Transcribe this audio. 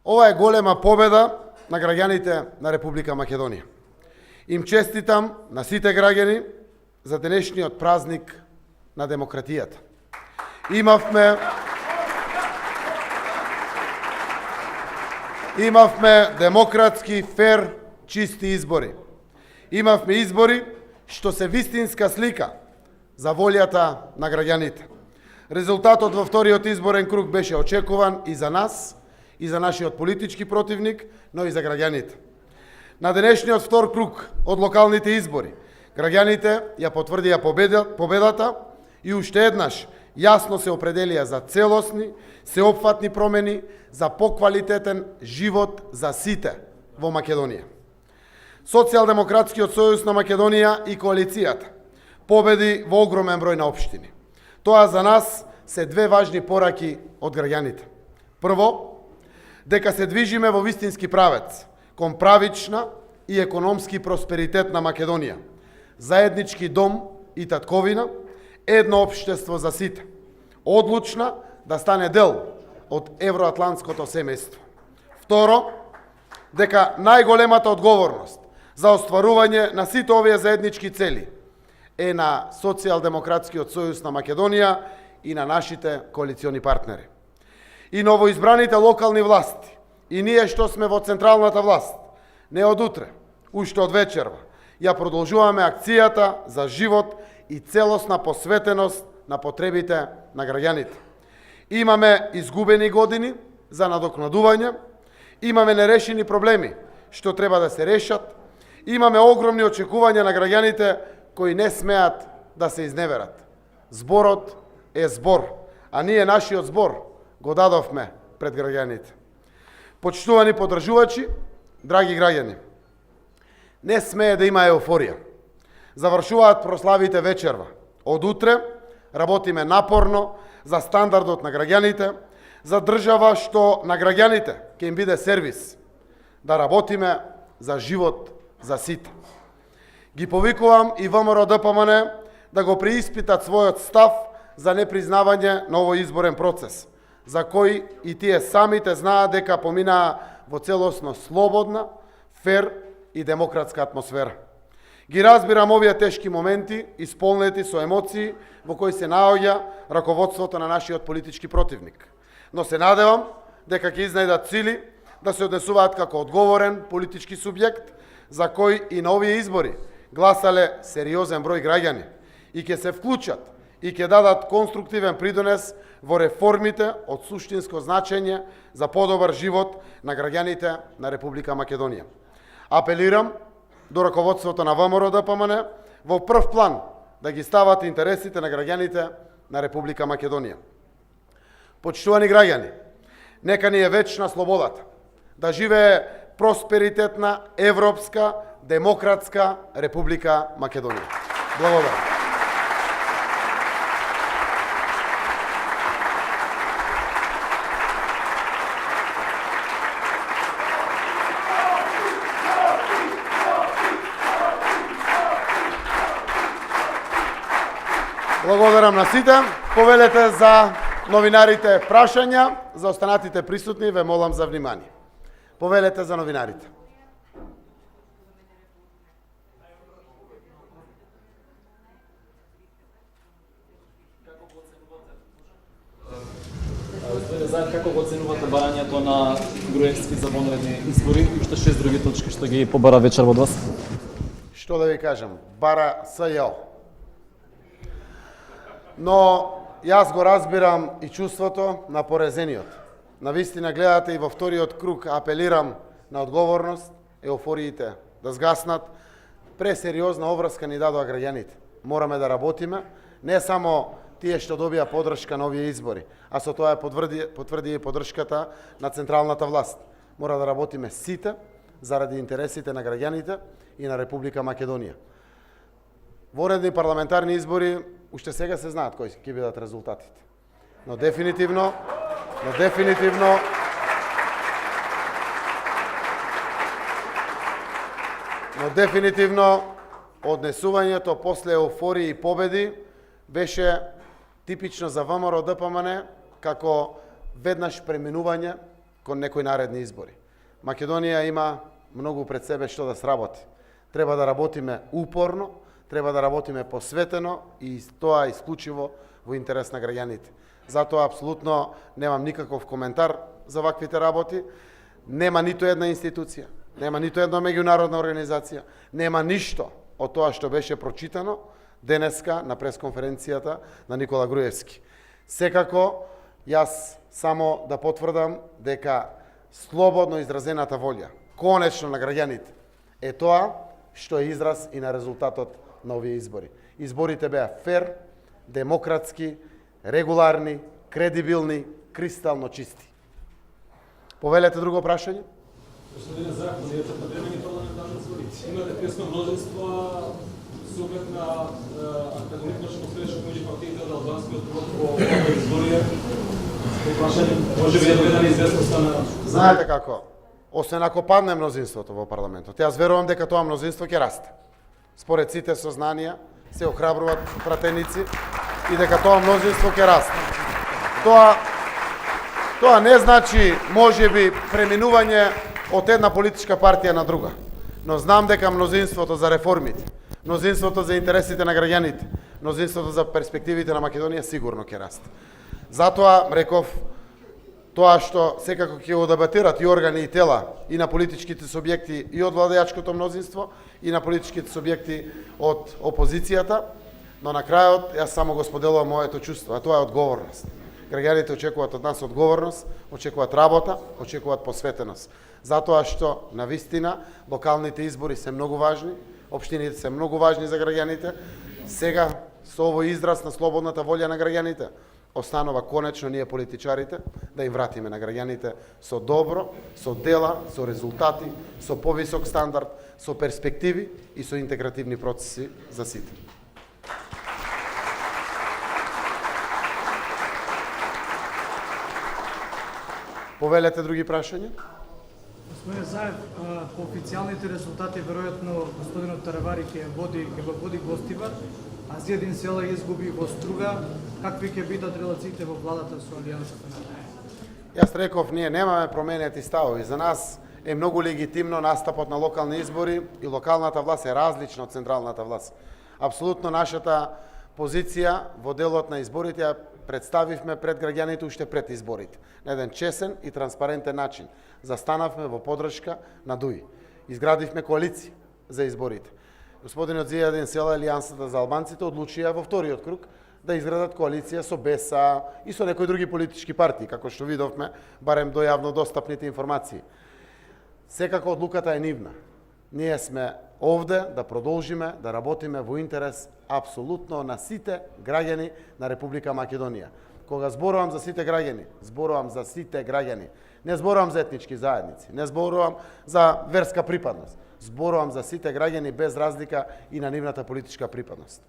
Ова е голема победа на граѓаните на Република Македонија. Им честитам на сите граѓани за денешниот празник на демократијата. Имавме демократски, фер, чисти избори. Имавме избори што се вистинска слика за волјата на граѓаните. Резултатот во вториот изборен круг беше очекуван и за нас, и за нашиот политички противник, но и за граѓаните. На денешниот втор круг од локалните избори, граѓаните ја потврдија победата и уште еднаш јасно се определија за целосни, сеопфатни промени за поквалитетен живот за сите во Македонија. Социјалдемократскиот сојуз на Македонија и коалицијата победи во огромен број на општини. Тоа за нас се две важни пораки од граѓаните. Прво, дека се движиме во вистински правец, кон правична и економски просперитет на Македонија, заеднички дом и татковина, едно општество за сите, одлучна да стане дел од евроатлантското семејство. Второ, дека најголемата одговорност за остварување на сите овие заеднички цели е на Социјалдемократскиот сојуз на Македонија и на нашите коалициони партнери. И новоизбраните локални власти, и ние што сме во централната власт, не од утре, уште од вечерва, ја продолжуваме акцијата за живот и целосна посветеност на потребите на граѓаните. Имаме изгубени години за надокнадување, имаме нерешени проблеми што треба да се решат, имаме огромни очекувања на граѓаните кои не смеат да се изневерат. Зборот е збор, а ние нашиот збор го дадовме пред граѓаните. Почитувани подржувачи, драги граѓани, не смее да има еуфорија. Завршуваат прославите вечерва. Од утре работиме напорно за стандардот на граѓаните, за држава што на граѓаните ќе им биде сервис, да работиме за живот за сите. Ги повикувам и ВМРО ДПМН да го преиспитат својот став за непризнавање на овој изборен процес, за кој и тие самите знаат дека поминаа во целосно слободна, фер и демократска атмосфера. Ги разбирам овие тешки моменти, исполнети со емоции во кои се наоѓа раководството на нашиот политички противник. Но се надевам дека ќе изнајдат сили да се однесуваат како одговорен политички субјект за кој и на овие избори гласале сериозен број граѓани и ќе се вклучат и ќе дадат конструктивен придонес во реформите од суштинско значење за подобар живот на граѓаните на Република Македонија. Апелирам до раководството на ВМРО ДПМН во прв план да ги стават интересите на граѓаните на Република Македонија. Почитувани граѓани, нека ни е вечна слободата, да живее просперитетна, европска, демократска Република Македонија. Благодарам. Благодарам на сите. Повелете за новинарите прашања, за останатите присутни ве молам за внимание. Повелете за новинарите. Господине Заев, како го оценувате барањето на Груевски за вонредни избори и уште 6 други точки што ги побара вечер од вас? Што да ви кажам, бара СЈО. Но јас го разбирам и чувството на порезениот. Навистина гледате и во вториот круг апелирам на одговорност, еуфориите да згаснат. Пресериозна обврска ни дадоа граѓаните. Мораме да работиме, не само тие што добија поддршка на овие избори, а со тоа потврди и поддршката на централната власт. Мора да работиме сите заради интересите на граѓаните и на Република Македонија. Воредни парламентарни избори уште сега се знаат кои ќе бидат резултатите. Но дефинитивно однесувањето после еуфорија и победи беше типично за ВМРО ДПМН како веднаш преминување кон некои наредни избори. Македонија има многу пред себе што да сработи. Треба да работиме упорно, треба да работиме посветено и тоа исклучиво во интерес на граѓаните. Затоа апсолутно немам никаков коментар за ваквите работи. Нема ниту една институција, нема ниту една меѓународна организација, нема ништо од тоа што беше прочитано денеска на пресконференцијата на Никола Груевски. Секако, јас само да потврдам дека слободно изразената волја, конечно на граѓаните, е тоа што е израз и на резултатот на овие избори. Изборите беа фер, демократски, регуларни, кредибилни, кристално чисти. Повелете друго прашање? Господин Закон, е предпремени парламентарни избори. Имате тесно мнозинство с оглед на антагонитно што следеше меѓу партиите од албанскиот блок во овие избори. Прашање може би е доведена известноста на... Знаете како? Освен ако падне мнозинството во парламентот, јас верувам дека тоа мнозинство ќе расте. Според сите сознанија се охрабруваат пратеници и дека тоа мнозинство ќе расте. Тоа не значи можеби преминување од една политичка партија на друга, но знам дека мнозинството за реформите, мнозинството за интересите на граѓаните, мнозинството за перспективите на Македонија сигурно ќе расте. Затоа реков тоа што секако ќе го дебатират и органи и тела и на политичките субјекти и од владеачкото мнозинство и на политичките субјекти од опозицијата, но на крајот јас само го споделувам моето чувство, а тоа е одговорност. Граѓаните очекуваат од нас одговорност, очекуваат работа, очекуваат посветеност. Затоа што навистина локалните избори се многу важни, општините се многу важни за граѓаните. Сега со овој израз на слободната волја на граѓаните останува конечно ние политичарите да им вратиме на граѓаните со добро, со дела, со резултати, со повисок стандард, со перспективи и со интегративни процеси за сите. Повелете други прашања? Господин Заев, по официјалните резултати, веројатно господинот Таравари ќе води гостивар, а Зијадин Села изгуби во Струга. Какви ќе бидат релациите во владата со Алијансата? Јас реков, ние немаме променети ставови. За нас е многу легитимно настапот на локални избори и локалната власт е различна од централната власт. Апсолутно нашата позиција во делот на изборите ја представивме пред граѓаните уште пред изборите. На еден чесен и транспарентен начин. Застанавме во поддршка на ДУИ. Изградивме коалиција за изборите. Господинот Зијадин Села, Алијансата за албанците, одлучија во вториот круг да изградат коалиција со БЕСА и со некои други политички партии, како што видовме, барем до јавно достапните информации. Секако одлуката е нивна. Ние сме овде да продолжиме да работиме во интерес апсолутно на сите граѓани на Република Македонија. Кога зборувам за сите граѓани, зборувам за сите граѓани. Не зборувам за етнички заедници, не зборувам за верска припадност. Зборувам за сите граѓани без разлика и на нивната политичка припадност.